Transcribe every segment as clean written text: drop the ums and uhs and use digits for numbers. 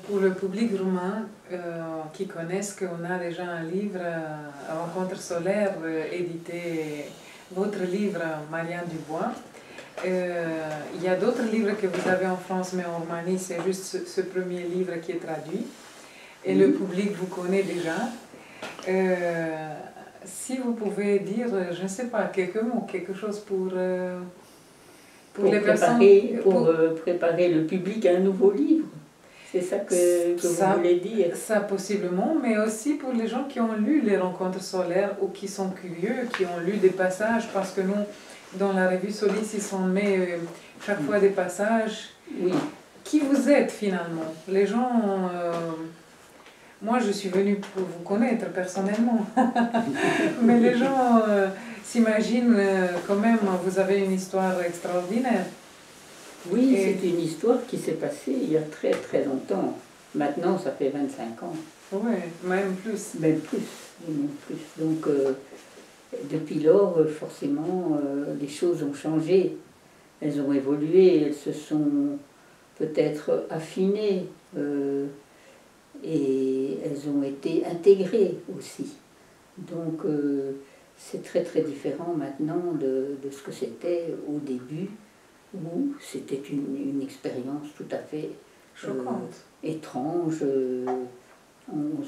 Pour le public roumain qui connaissent qu'on a déjà un livre, Rencontre solaire, édité, votre livre, Marianne Dubois. Il y a d'autres livres que vous avez en France, mais en Roumanie, c'est juste ce premier livre qui est traduit. Et le public vous connaît déjà. Si vous pouvez dire, je ne sais pas, quelques mots, quelque chose pour les personnes... Pour préparer le public à un nouveau livre. C'est ça que vous voulez dire? Ça possiblement, mais aussi pour les gens qui ont lu les Rencontres solaires ou qui sont curieux, qui ont lu des passages, parce que nous, dans la revue Solis, ils sont met chaque fois des passages. Oui. Qui vous êtes finalement? Les gens... moi, je suis venue pour vous connaître personnellement, mais les gens s'imaginent quand même, vous avez une histoire extraordinaire. Oui, c'est une histoire qui s'est passée il y a très très longtemps. Maintenant, ça fait 25 ans. Oui, même plus. Même plus, même plus. Donc, depuis lors, forcément, les choses ont changé. Elles ont évolué, elles se sont peut-être affinées et elles ont été intégrées aussi. Donc, c'est très très différent maintenant de ce que c'était au début, où c'était une expérience tout à fait étrange. On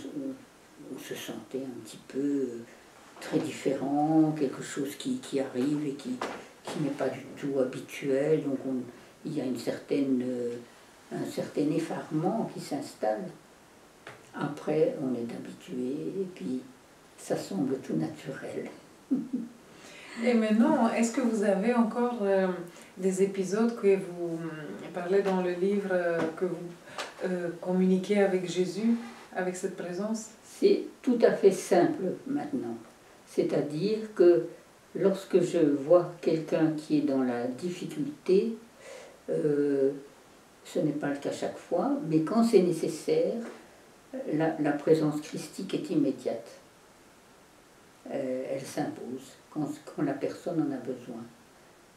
se sentait un petit peu très différent, quelque chose qui arrive et qui n'est pas du tout habituel. Donc il y a un certain effarement qui s'installe. Après, on est habitué et puis ça semble tout naturel. Et maintenant, est-ce que vous avez encore des épisodes que vous parlez dans le livre, que vous communiquez avec Jésus, avec cette présence? C'est tout à fait simple maintenant. C'est-à-dire que lorsque je vois quelqu'un qui est dans la difficulté, ce n'est pas le cas chaque fois, mais quand c'est nécessaire, la présence christique est immédiate. Elle s'impose quand la personne en a besoin.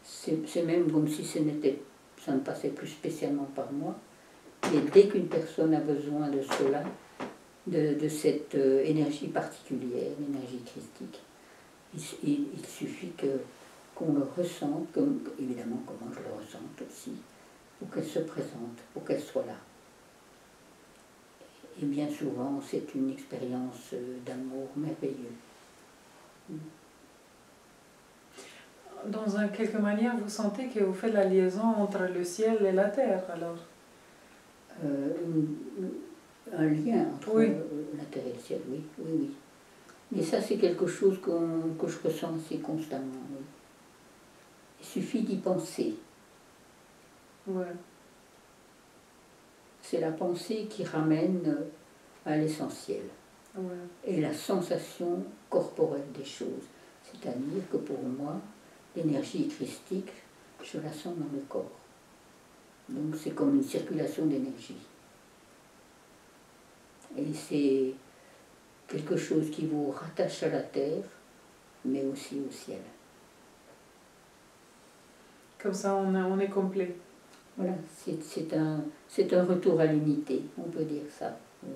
C'est même comme si ça ne passait plus spécialement par moi, mais dès qu'une personne a besoin de cela, de cette énergie particulière, l'énergie christique, il suffit qu'on le ressente, évidemment comment je le ressente aussi, pour qu'elle se présente, pour qu'elle soit là. Et bien souvent, c'est une expérience d'amour merveilleux. Dans quelque manière, vous sentez que vous faites la liaison entre le ciel et la terre, alors? Un lien entre la terre et le ciel, oui, oui, oui. Mais ça, c'est quelque chose que je ressens assez constamment. Oui. Il suffit d'y penser. Ouais. C'est la pensée qui ramène à l'essentiel. Ouais. Et la sensation corporelle des choses. C'est-à-dire que pour moi, l'énergie christique, je la sens dans le corps. Donc c'est comme une circulation d'énergie. Et c'est quelque chose qui vous rattache à la terre, mais aussi au ciel. Comme ça, on est complet. Voilà, c'est un retour à l'unité, on peut dire ça. Oui.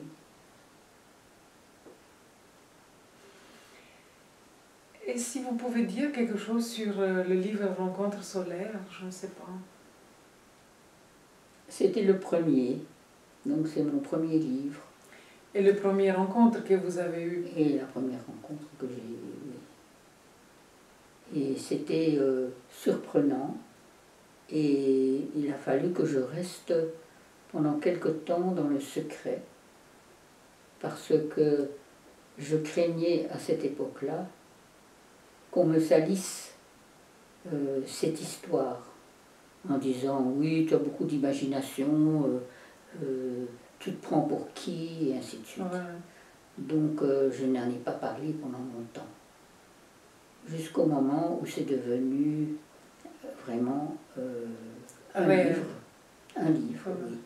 Et si vous pouvez dire quelque chose sur le livre Rencontre solaire, je ne sais pas. C'était le premier, donc c'est mon premier livre. Et la première rencontre que vous avez eue? Et la première rencontre que j'ai eue, oui. Et c'était surprenant, et il a fallu que je reste pendant quelque temps dans le secret, parce que je craignais à cette époque-là qu'on me salisse cette histoire en disant « oui, tu as beaucoup d'imagination, tu te prends pour qui ?» et ainsi de suite. Ouais. Donc je n'en ai pas parlé pendant longtemps, jusqu'au moment où c'est devenu vraiment un livre. Un livre, oui.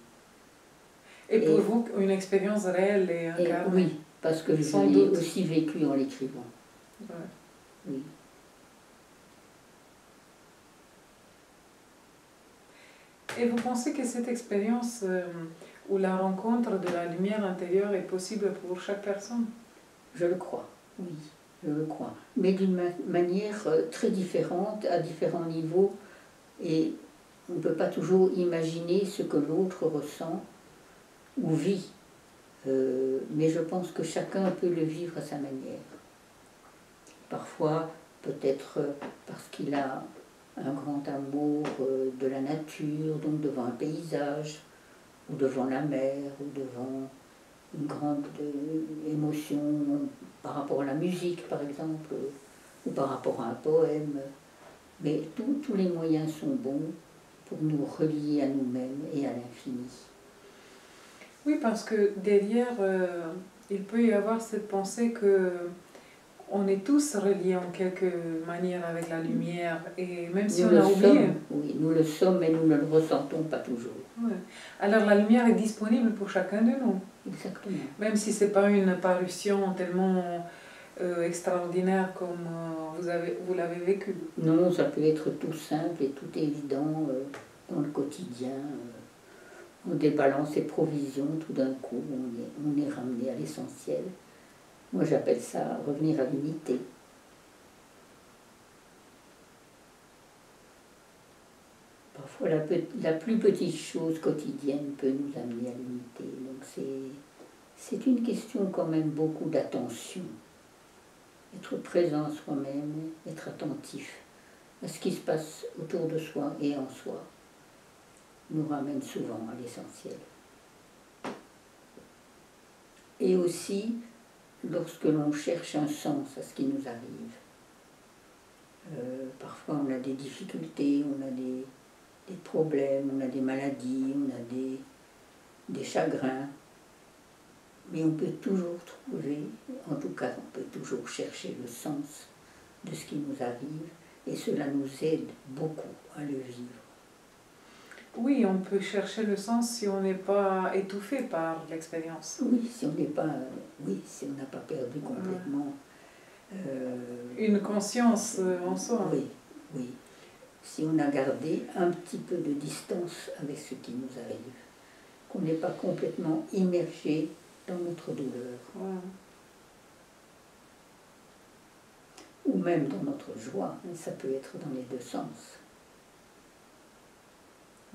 Et pour vous, une expérience réelle et incarnée? Oui, parce que je l'ai aussi vécu en l'écrivant. Ouais. Oui. Et vous pensez que cette expérience où la rencontre de la lumière intérieure est possible pour chaque personne. Je le crois, oui, je le crois. Mais d'une manière très différente, à différents niveaux, et on ne peut pas toujours imaginer ce que l'autre ressent ou vit. Mais je pense que chacun peut le vivre à sa manière. Parfois, peut-être parce qu'il a un grand amour de la nature, donc devant un paysage, ou devant la mer, ou devant une grande émotion par rapport à la musique, par exemple, ou par rapport à un poème. Mais tous les moyens sont bons pour nous relier à nous-mêmes et à l'infini. Oui, parce que derrière, il peut y avoir cette pensée que on est tous reliés en quelque manière avec la lumière, et même si on a oublié. Oui, nous le sommes, mais nous ne le ressentons pas toujours. Ouais. Alors la lumière est disponible pour chacun de nous. Exactement. Même si ce n'est pas une parution tellement extraordinaire comme vous l'avez vécu. Non, ça peut être tout simple et tout évident dans le quotidien. On débalance ses provisions, tout d'un coup, on est ramené à l'essentiel. Moi, j'appelle ça revenir à l'unité. Parfois, la plus petite chose quotidienne peut nous amener à l'unité. Donc, c'est une question quand même beaucoup d'attention. Être présent à soi-même, être attentif à ce qui se passe autour de soi et en soi, nous ramène souvent à l'essentiel. Et aussi, lorsque l'on cherche un sens à ce qui nous arrive, parfois on a des difficultés, on a des problèmes, on a des maladies, on a des chagrins, mais on peut toujours trouver, en tout cas on peut toujours chercher le sens de ce qui nous arrive, et cela nous aide beaucoup à le vivre. Oui, on peut chercher le sens si on n'est pas étouffé par l'expérience. Oui, si on n'a pas perdu complètement une conscience en soi. Oui, oui. Si on a gardé un petit peu de distance avec ce qui nous arrive, qu'on n'est pas complètement immergé dans notre douleur. Ouais. Ou même dans notre joie, ça peut être dans les deux sens.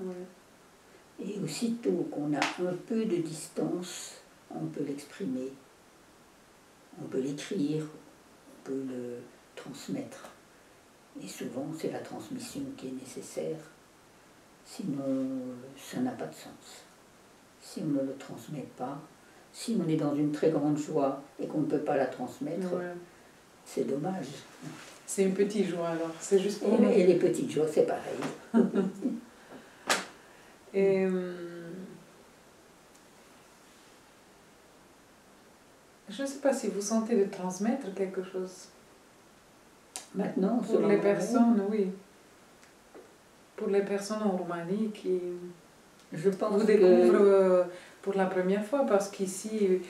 Ouais. Et aussitôt qu'on a un peu de distance, on peut l'exprimer, on peut l'écrire, on peut le transmettre. Et souvent, c'est la transmission qui est nécessaire, sinon ça n'a pas de sens. Si on ne le transmet pas, si on est dans une très grande joie et qu'on ne peut pas la transmettre, ouais, c'est dommage. C'est une petite joie alors, c'est juste pour nous. Et les petites joies, c'est pareil. Et je ne sais pas si vous sentez de transmettre quelque chose. Maintenant, pour les personnes, oui. Pour les personnes en Roumanie qui vous découvrent pour la première fois, parce qu'ici,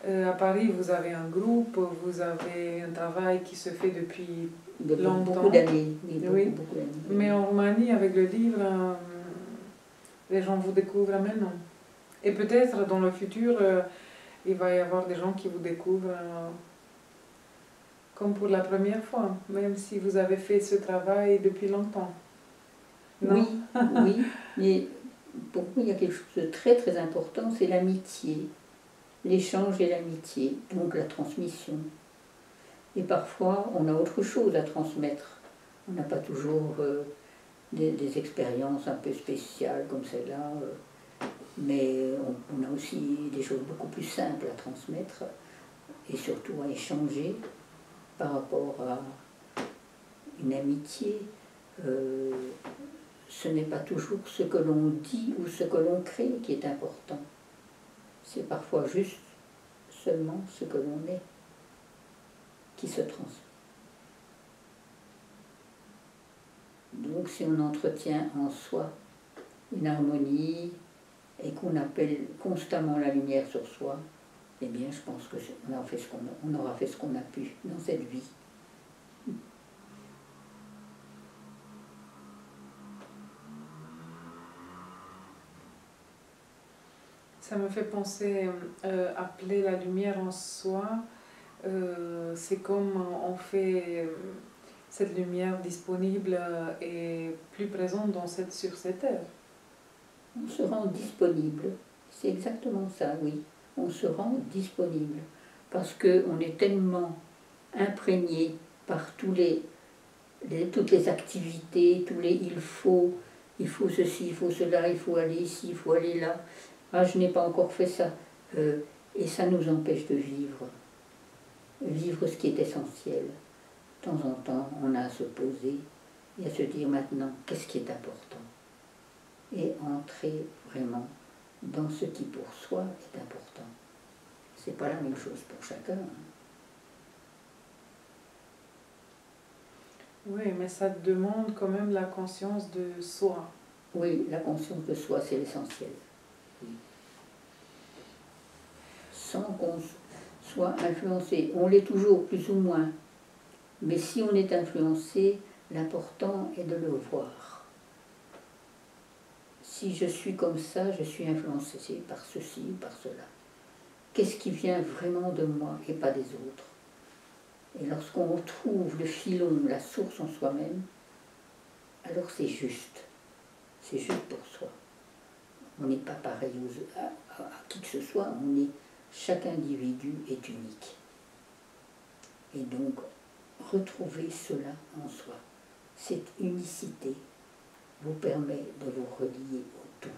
à Paris, vous avez un groupe, vous avez un travail qui se fait depuis longtemps. Beaucoup d'années. Oui. Mais en Roumanie, avec le livre, les gens vous découvrent maintenant. Et peut-être dans le futur, il va y avoir des gens qui vous découvrent comme pour la première fois, même si vous avez fait ce travail depuis longtemps. Non? Oui, mais pour moi, il y a quelque chose de très très important, c'est l'amitié, l'échange et l'amitié, donc la transmission. Et parfois, on a autre chose à transmettre. On n'a pas toujours des expériences un peu spéciales comme celle-là, mais on a aussi des choses beaucoup plus simples à transmettre et surtout à échanger par rapport à une amitié. Ce n'est pas toujours ce que l'on dit ou ce que l'on crée qui est important. C'est parfois juste seulement ce que l'on est qui se transmet. Donc si on entretient en soi une harmonie et qu'on appelle constamment la lumière sur soi, eh bien je pense qu'on aura fait ce qu'on a pu dans cette vie. Ça me fait penser, appeler la lumière en soi, c'est comme on fait cette lumière disponible et plus présente sur cette terre. On se rend disponible. C'est exactement ça, oui. On se rend disponible. Parce qu'on est tellement imprégné par toutes les activités, tous les il faut ceci, il faut cela, il faut aller ici, il faut aller là. Ah, je n'ai pas encore fait ça. Et ça nous empêche de vivre. Vivre ce qui est essentiel. De temps en temps, on a à se poser et à se dire maintenant, qu'est-ce qui est important? Et entrer vraiment dans ce qui pour soi est important. C'est pas la même chose pour chacun. Oui, mais ça demande quand même la conscience de soi. Oui, la conscience de soi, c'est l'essentiel. Oui. Sans qu'on soit influencé. On l'est toujours, plus ou moins. Mais si on est influencé, l'important est de le voir. Si je suis comme ça, je suis influencé par ceci ou par cela. Qu'est-ce qui vient vraiment de moi et pas des autres? Et lorsqu'on retrouve le filon, la source en soi-même, alors c'est juste. C'est juste pour soi. On n'est pas pareil à qui que ce soit, chaque individu est unique. Et donc, retrouver cela en soi, cette unicité, vous permet de vous relier au tout.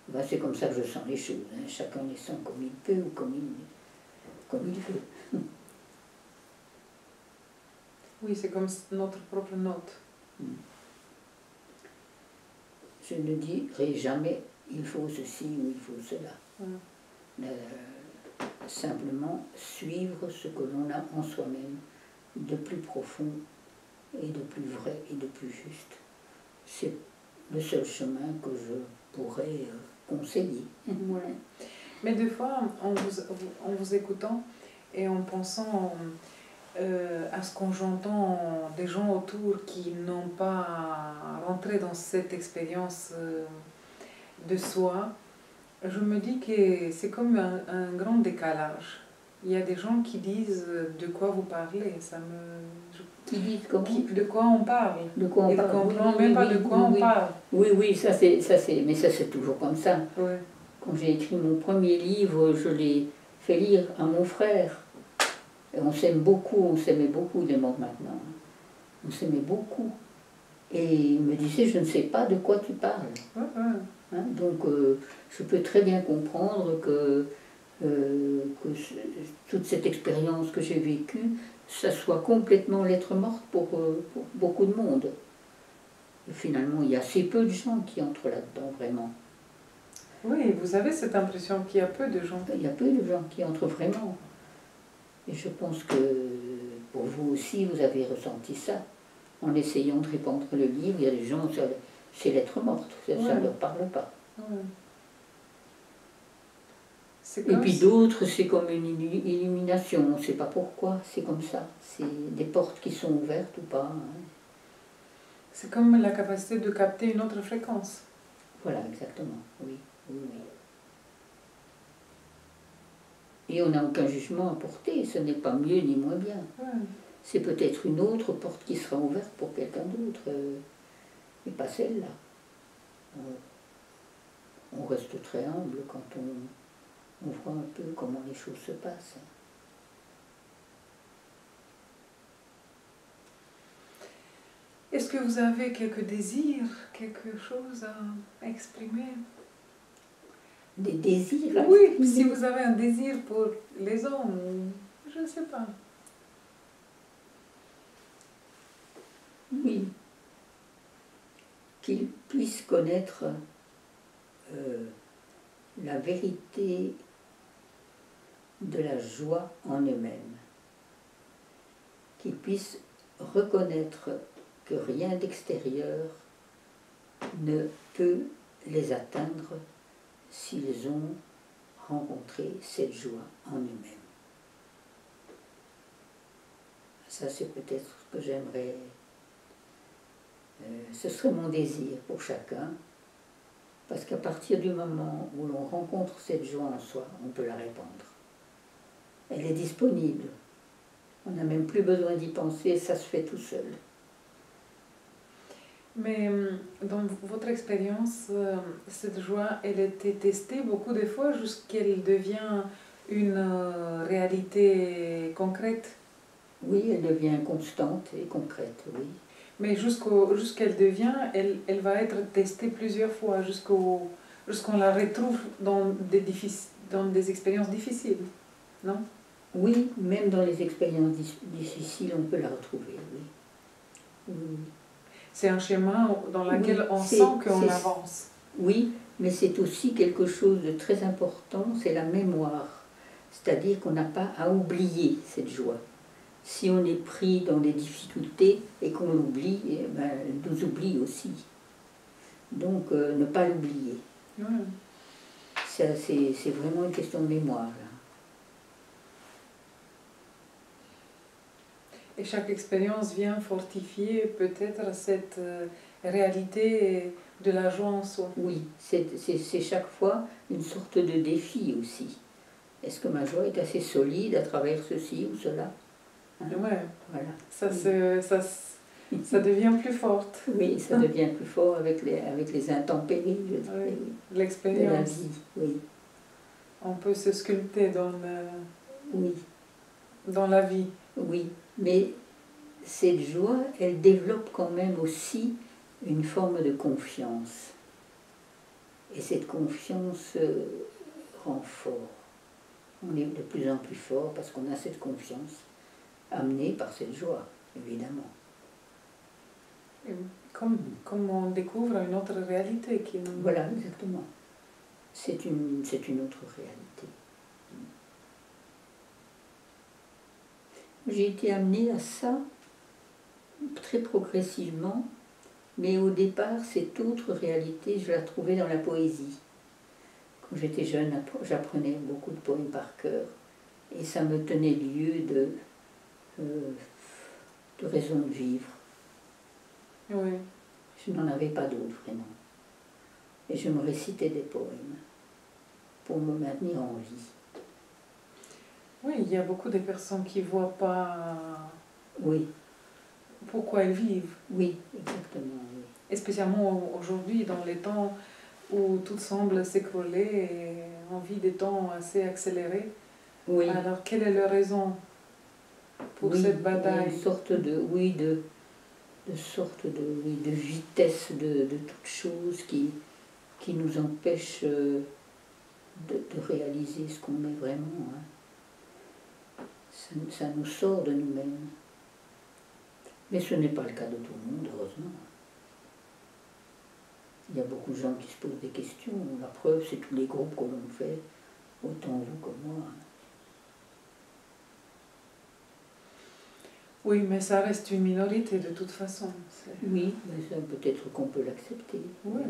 Ben, c'est comme ça que je sens les choses. Hein. Chacun les sent comme il peut ou comme il veut. Oui, c'est comme notre propre note. Je ne dirai jamais il faut ceci ou il faut cela. Simplement suivre ce que l'on a en soi-même de plus profond et de plus vrai et de plus juste. C'est le seul chemin que je pourrais conseiller. Ouais. Mais des fois, en vous écoutant et en pensant à ce qu'on j'entends des gens autour qui n'ont pas rentré dans cette expérience de soi, je me dis que c'est comme un grand décalage. Il y a des gens qui disent de quoi vous parlez, Qui disent comment? De quoi on parle. De quoi on Ils ne parle? comprennent même pas de quoi on parle. Oui, mais ça c'est toujours comme ça. Ouais. Quand j'ai écrit mon premier livre, je l'ai fait lire à mon frère. Et on s'aimait beaucoup des morts maintenant. On s'aimait beaucoup. Et il me disait, je ne sais pas de quoi tu parles. Hein, donc je peux très bien comprendre que toute cette expérience que j'ai vécue, ça soit complètement lettre morte pour beaucoup de monde. Et finalement, il y a assez peu de gens qui entrent là-dedans, vraiment. Oui, vous avez cette impression qu'il y a peu de gens. Il y a peu de gens qui entrent vraiment. Et je pense que pour vous aussi, vous avez ressenti ça. En essayant de répandre le livre, il y a des gens, c'est lettre morte, ça ne leur parle pas. Ouais. Et puis d'autres, c'est comme une illumination, on ne sait pas pourquoi, c'est comme ça. C'est des portes qui sont ouvertes ou pas. Hein. C'est comme la capacité de capter une autre fréquence. Voilà, exactement, oui. Et on n'a aucun jugement à porter, ce n'est pas mieux ni moins bien. C'est peut-être une autre porte qui sera ouverte pour quelqu'un d'autre, mais pas celle-là. On reste très humble quand on voit un peu comment les choses se passent. Est-ce que vous avez quelques désirs, quelque chose à exprimer? Des désirs? Oui, si vous avez un désir pour les hommes, je ne sais pas. Oui. Qu'ils puissent connaître la vérité de la joie en eux-mêmes. Qu'ils puissent reconnaître que rien d'extérieur ne peut les atteindre s'ils ont rencontré cette joie en eux-mêmes. Ça, c'est peut-être ce que j'aimerais. Ce serait mon désir pour chacun, Parce qu'à partir du moment où l'on rencontre cette joie en soi, on peut la répandre. Elle est disponible. On n'a même plus besoin d'y penser, ça se fait tout seul. Mais dans votre expérience, cette joie, elle a été testée beaucoup de fois jusqu'elle devient une réalité concrète. Oui, elle devient constante et concrète, oui. Mais jusqu'elle devient, elle va être testée plusieurs fois jusqu'on la retrouve dans des expériences difficiles, non? Oui, même dans les expériences difficiles, on peut la retrouver, oui. Oui. C'est un chemin dans lequel Oui, on sent qu'on avance. Oui, mais c'est aussi quelque chose de très important, c'est la mémoire. C'est-à-dire qu'on n'a pas à oublier cette joie. Si on est pris dans des difficultés et qu'on l'oublie, eh ben, elle nous oublie aussi. Donc, ne pas l'oublier. Ouais. C'est vraiment une question de mémoire, là. Et chaque expérience vient fortifier peut-être cette réalité de la joie en soi. Oui, c'est chaque fois une sorte de défi aussi. Est-ce que ma joie est assez solide à travers ceci ou cela? Hein? Ouais. Voilà. Ça devient plus forte. Oui, ça devient plus fort avec les intempéries, je dirais, Oui. oui, de L'expérience. la vie. Oui. On peut se sculpter Oui, dans la vie. oui, mais cette joie, elle développe quand même aussi une forme de confiance. Et cette confiance rend fort. On est de plus en plus fort parce qu'on a cette confiance amenée par cette joie, évidemment. Et comme on découvre une autre réalité qui nous... Voilà, exactement. C'est une autre réalité. J'ai été amenée à ça très progressivement, mais au départ, cette autre réalité, je la trouvais dans la poésie. Quand j'étais jeune, j'apprenais beaucoup de poèmes par cœur, et ça me tenait lieu de raison de vivre. Oui. Je n'en avais pas d'autres, vraiment. Et je me récitais des poèmes pour me maintenir en vie. Oui, il y a beaucoup de personnes qui ne voient pas Oui, pourquoi elles vivent. oui, exactement, oui. Et spécialement aujourd'hui, dans les temps où tout semble s'écrouler et on vit des temps assez accélérés. Oui. Alors, quelle est leur raison pour cette bataille? Il y a une sorte de vitesse de toute chose qui nous empêche de réaliser ce qu'on est vraiment. Hein. Ça nous sort de nous-mêmes. Mais ce n'est pas le cas de tout le monde, heureusement. Il y a beaucoup de gens qui se posent des questions. La preuve, c'est tous les groupes que l'on fait, autant vous que moi. Oui, mais ça reste une minorité de toute façon. Oui, mais peut-être qu'on peut l'accepter. Oui.